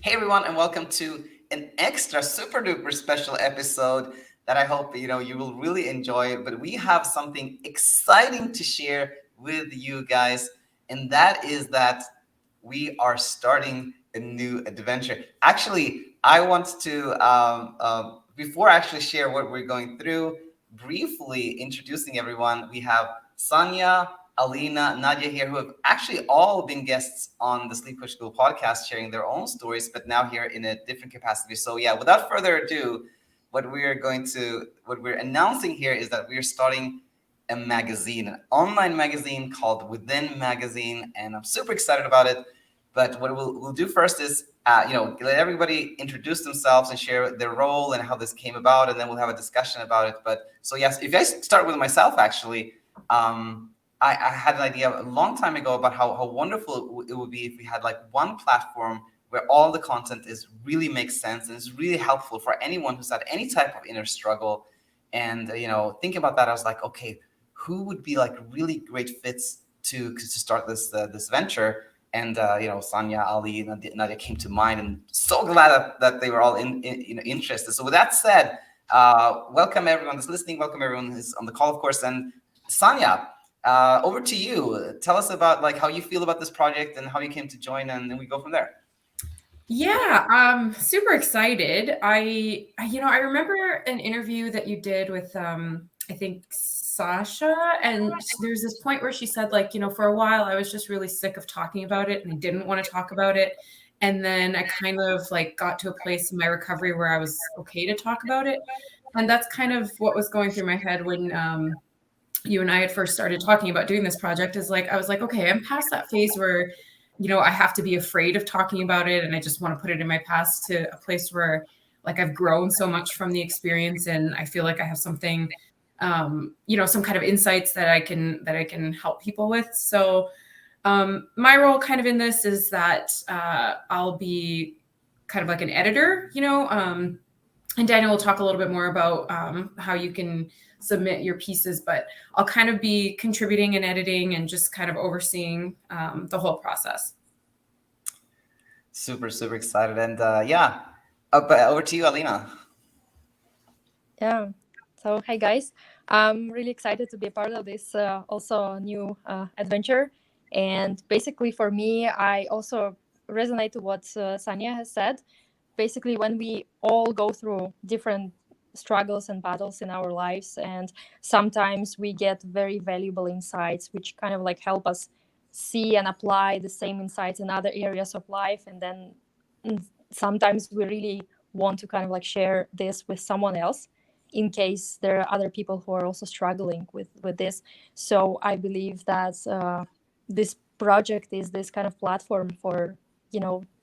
Hey everyone, and welcome to an extra super duper special episode that I hope you will really enjoy. But we have something exciting to share with you guys, and that is that we are starting a new adventure. Actually, I want to before I actually share what we're going through, briefly introducing everyone. We have Sanya, Alina, Nadia here, who have actually all been guests on the Sleep Coach School podcast, sharing their own stories, but now here in a different capacity. So yeah, without further ado, what we're announcing here is that we're starting a magazine, an online magazine called Within Magazine, and I'm super excited about it. But what we'll do first is, let everybody introduce themselves and share their role and how this came about, and then we'll have a discussion about it. But so yes, if I start with myself, actually, I had an idea a long time ago about how wonderful it would be if we had like one platform where all the content is really makes sense and is really helpful for anyone who's had any type of inner struggle. And thinking about that, I was like, okay, who would be like really great fits to start this venture? And Sanya, Ali, Nadia came to mind, and so glad that they were all interested. So with that said, welcome everyone that's listening. Welcome everyone who's on the call, of course. And Sanya, over to you. Tell us about like how you feel about this project and how you came to join, and then we go from there. Yeah, I'm super excited. I remember an interview that you did with, I think Sasha, and there's this point where she said, like, for a while I was just really sick of talking about it and I didn't want to talk about it. And then I kind of like got to a place in my recovery where I was okay to talk about it. And that's kind of what was going through my head when you and I had first started talking about doing this project. Is like, I was like, okay, I'm past that phase where I have to be afraid of talking about it and I just want to put it in my past, to a place where like I've grown so much from the experience and I feel like I have something, some kind of insights that I can help people with. So my role kind of in this is that I'll be kind of like an editor, and Daniel will talk a little bit more about how you can submit your pieces, but I'll kind of be contributing and editing and just kind of overseeing the whole process. Super, super excited. And but over to you, Alina. Yeah. So, hi guys. I'm really excited to be a part of this also new adventure. And basically, for me, I also resonate to what Sanya has said. Basically, when we all go through different struggles and battles in our lives, and sometimes we get very valuable insights, which kind of like help us see and apply the same insights in other areas of life. And then sometimes we really want to kind of like share this with someone else in case there are other people who are also struggling with this. So I believe that this project is this kind of platform for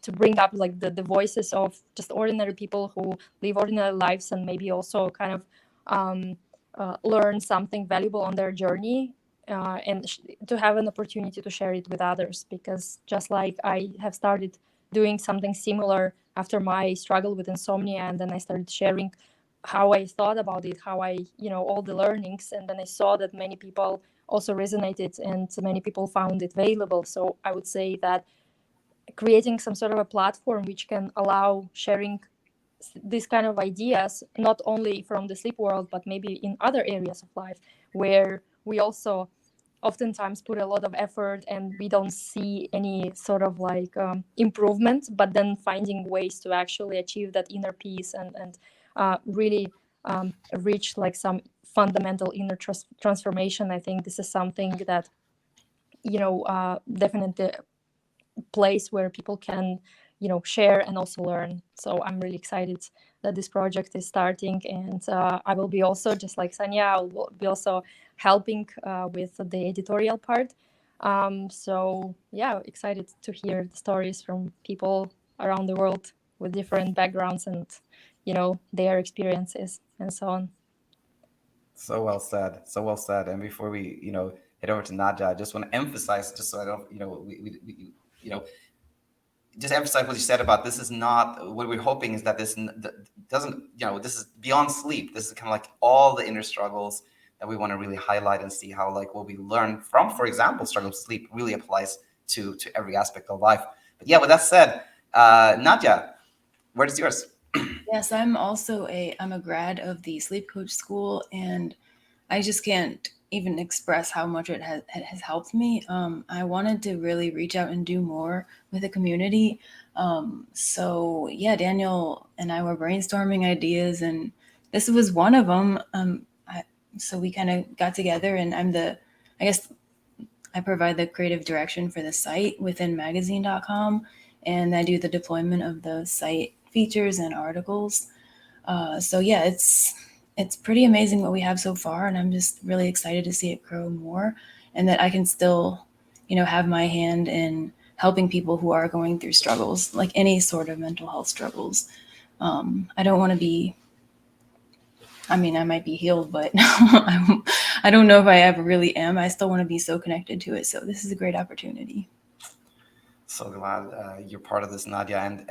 to bring up like the voices of just ordinary people who live ordinary lives, and maybe also kind of learn something valuable on their journey, and to have an opportunity to share it with others. Because just like I have started doing something similar after my struggle with insomnia, and then I started sharing how I thought about it, how I, all the learnings. And then I saw that many people also resonated and many people found it valuable. So I would say that creating some sort of a platform which can allow sharing these kind of ideas, not only from the sleep world, but maybe in other areas of life where we also oftentimes put a lot of effort and we don't see any sort of like improvement, but then finding ways to actually achieve that inner peace and really reach like some fundamental inner transformation. I think this is something that definitely place where people can share and also learn. So I'm really excited that this project is starting, and I will be also, just like Sanya, I will be also helping with the editorial part. So yeah, excited to hear the stories from people around the world with different backgrounds and their experiences and so on. So well said. So well said. And before we, head over to Nadia, I just want to emphasize, just so I don't, you know, just emphasize what you said about this is not what we're hoping is that this doesn't, this is beyond sleep. This is kind of like all the inner struggles that we want to really highlight and see how like what we learn from, for example, struggle with sleep really applies to every aspect of life. But yeah, with that said, Nadia, Word is yours. Yes, I'm a grad of the sleep coach school, and I just can't even express how much it has helped me. I wanted to really reach out and do more with the community. So yeah, Daniel and I were brainstorming ideas, and this was one of them. So we kind of got together, and I guess I provide the creative direction for the site within magazine.com, and I do the deployment of the site features and articles. So yeah, it's pretty amazing what we have so far, and I'm just really excited to see it grow more, and that I can still, have my hand in helping people who are going through struggles, like any sort of mental health struggles. I don't want to be. I mean, I might be healed, but I don't know if I ever really am. I still want to be so connected to it. So this is a great opportunity. So glad you're part of this, Nadia, and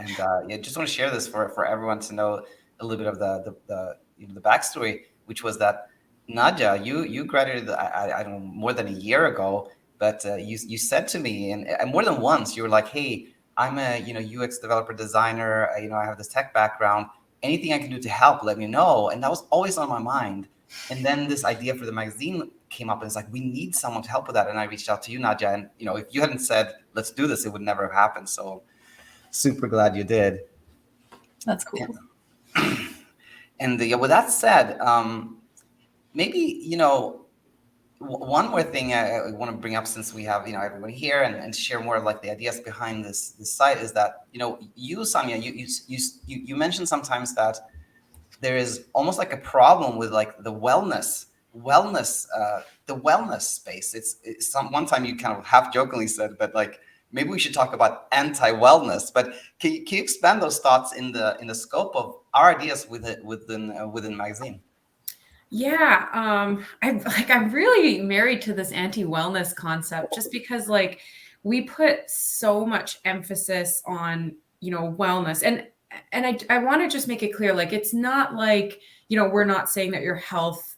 yeah, just want to share this for everyone to know a little bit of the backstory, which was that Nadia, you graduated I don't know, more than a year ago, but you said to me, and more than once, you were like, hey, I'm a UX developer designer, I have this tech background. Anything I can do to help, let me know. And that was always on my mind. And then this idea for the magazine came up, and it's like, we need someone to help with that. And I reached out to you, Nadia, and if you hadn't said let's do this, it would never have happened. So super glad you did. That's cool. And with that said, maybe one more thing I want to bring up, since we have everybody here, and share more of like the ideas behind this site, is that you, Samia, you mentioned sometimes that there is almost like a problem with like the wellness space. It's one time you kind of half jokingly said, but like maybe we should talk about anti-wellness. But can you expand those thoughts in the scope of our ideas within magazine? Yeah, I'm really married to this anti-wellness concept, just because like we put so much emphasis on wellness, and I want to just make it clear, like it's not like we're not saying that your health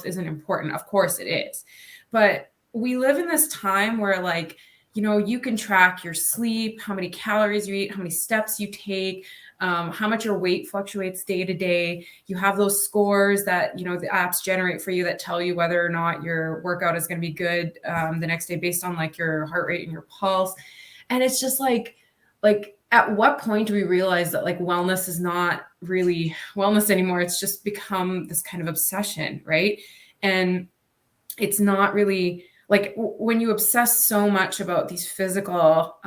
isn't important. Of course it is, but we live in this time where like you can track your sleep, how many calories you eat, how many steps you take, how much your weight fluctuates day to day. You have those scores that the apps generate for you that tell you whether or not your workout is going to be good the next day based on like your heart rate and your pulse. And it's just like at what point do we realize that like wellness is not really wellness anymore? It's just become this kind of obsession, right? And it's not really like when you obsess so much about these physical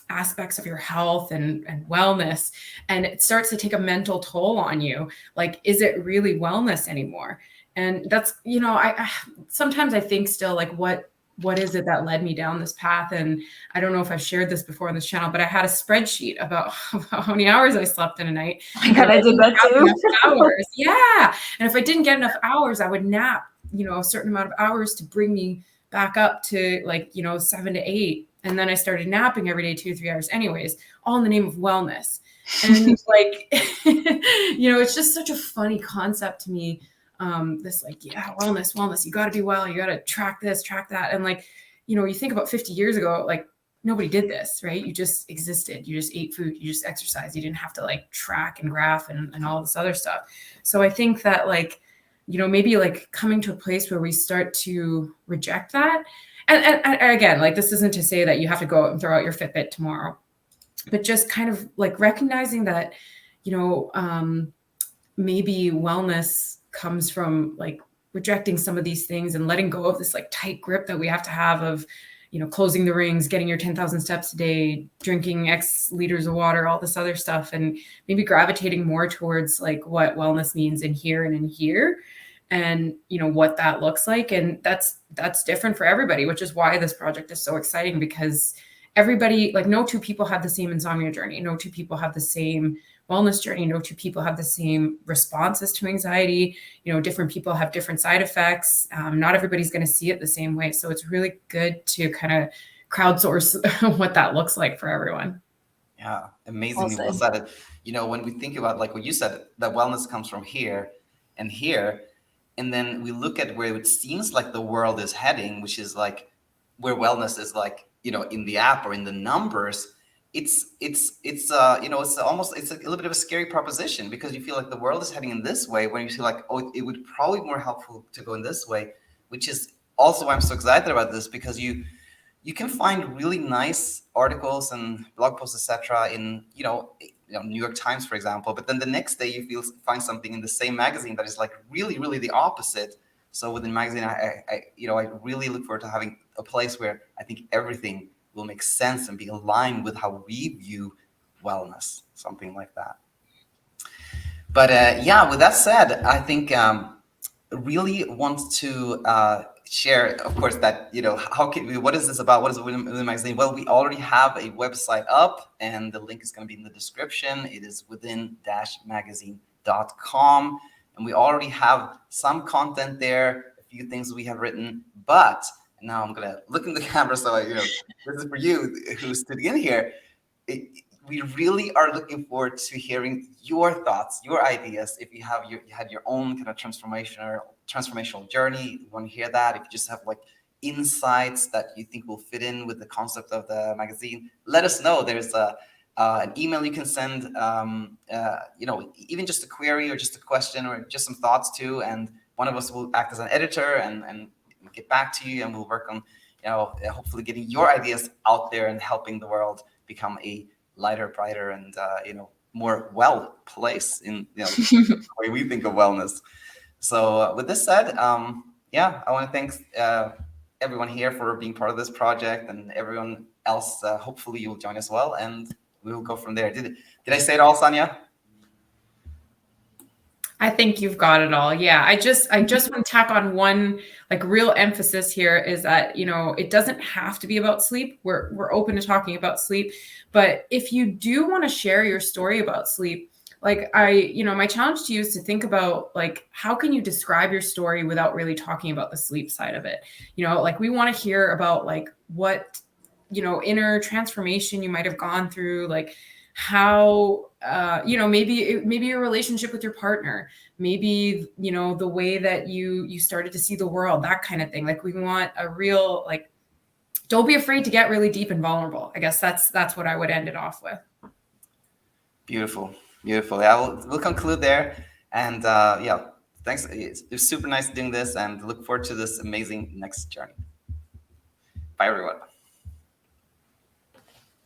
aspects of your health and wellness, and it starts to take a mental toll on you, like, is it really wellness anymore? And that's, I sometimes I think still like, what is it that led me down this path? And I don't know if I've shared this before on this channel, but I had a spreadsheet about how many hours I slept in a night. Oh my God, I did that too. Hours. Yeah. And if I didn't get enough hours, I would nap, a certain amount of hours to bring me back up to like, 7 to 8. And then I started napping every day, 2 or 3 hours anyways, all in the name of wellness. And like, it's just such a funny concept to me. This like, yeah, wellness, you got to be well, you got to track this, track that. And like, you think about 50 years ago, like nobody did this, right? You just existed, you just ate food, you just exercised. You didn't have to like track and graph and all this other stuff. So I think that like, maybe like coming to a place where we start to reject that. And again, like this isn't to say that you have to go out and throw out your Fitbit tomorrow, but just kind of like recognizing that, maybe wellness comes from like rejecting some of these things and letting go of this like tight grip that we have to have of, closing the rings, getting your 10,000 steps a day, drinking X liters of water, all this other stuff, and maybe gravitating more towards like what wellness means in here and in here, and what that looks like. And that's different for everybody, which is why this project is so exciting, because everybody, like no two people have the same insomnia journey, no two people have the same wellness journey, no two people have the same responses to anxiety. Different people have different side effects. Not everybody's going to see it the same way. So it's really good to kind of crowdsource what that looks like for everyone. Yeah, amazingly well said. When we think about like what you said, that wellness comes from here and here, and then we look at where it seems like the world is heading, which is like where wellness is like, in the app or in the numbers. you know, it's a little bit of a scary proposition, because you feel like the world is heading in this way, when you feel like, oh, it would probably be more helpful to go in this way, which is also why I'm so excited about this, because you can find really nice articles and blog posts, etc., in New York Times, for example. But then the next day you find something in the same magazine that is like really, really the opposite. So within magazine, I really look forward to having a place where I think everything will make sense and be aligned with how we view wellness, something like that. But yeah, with that said, I think really want to share, of course, that what is this about? What is the Within Magazine? Well, we already have a website up, and the link is going to be in the description. It is within-magazine.com, and we already have some content there, a few things we have written. But now I'm going to look in the camera, so this is for you who's sitting in here. We really are looking forward to hearing your thoughts, your ideas. If you had your own kind of transformational journey, you want to hear that. If you just have like insights that you think will fit in with the concept of the magazine, let us know. There's an email you can send, even just a query or just a question or just some thoughts too, and one of us will act as an editor and get back to you, and we'll work on hopefully getting your ideas out there and helping the world become a lighter, brighter, and more well place in the way we think of wellness. So with this said, I want to thank everyone here for being part of this project, and everyone else. Hopefully you'll join as well, and we will go from there. Did I say it all, Sanja? I think you've got it all. Yeah. I just want to tack on one like real emphasis here, is that, it doesn't have to be about sleep. We're open to talking about sleep, but if you do want to share your story about sleep, like my challenge to you is to think about like, how can you describe your story without really talking about the sleep side of it? Like we want to hear about like what, inner transformation you might've gone through, like how maybe your relationship with your partner, maybe the way that you started to see the world, that kind of thing. Like we want a real, like, don't be afraid to get really deep and vulnerable. I guess that's what I would end it off with. Beautiful. Yeah, we'll conclude there, and thanks. It's super nice doing this, and look forward to this amazing next journey. Bye everyone.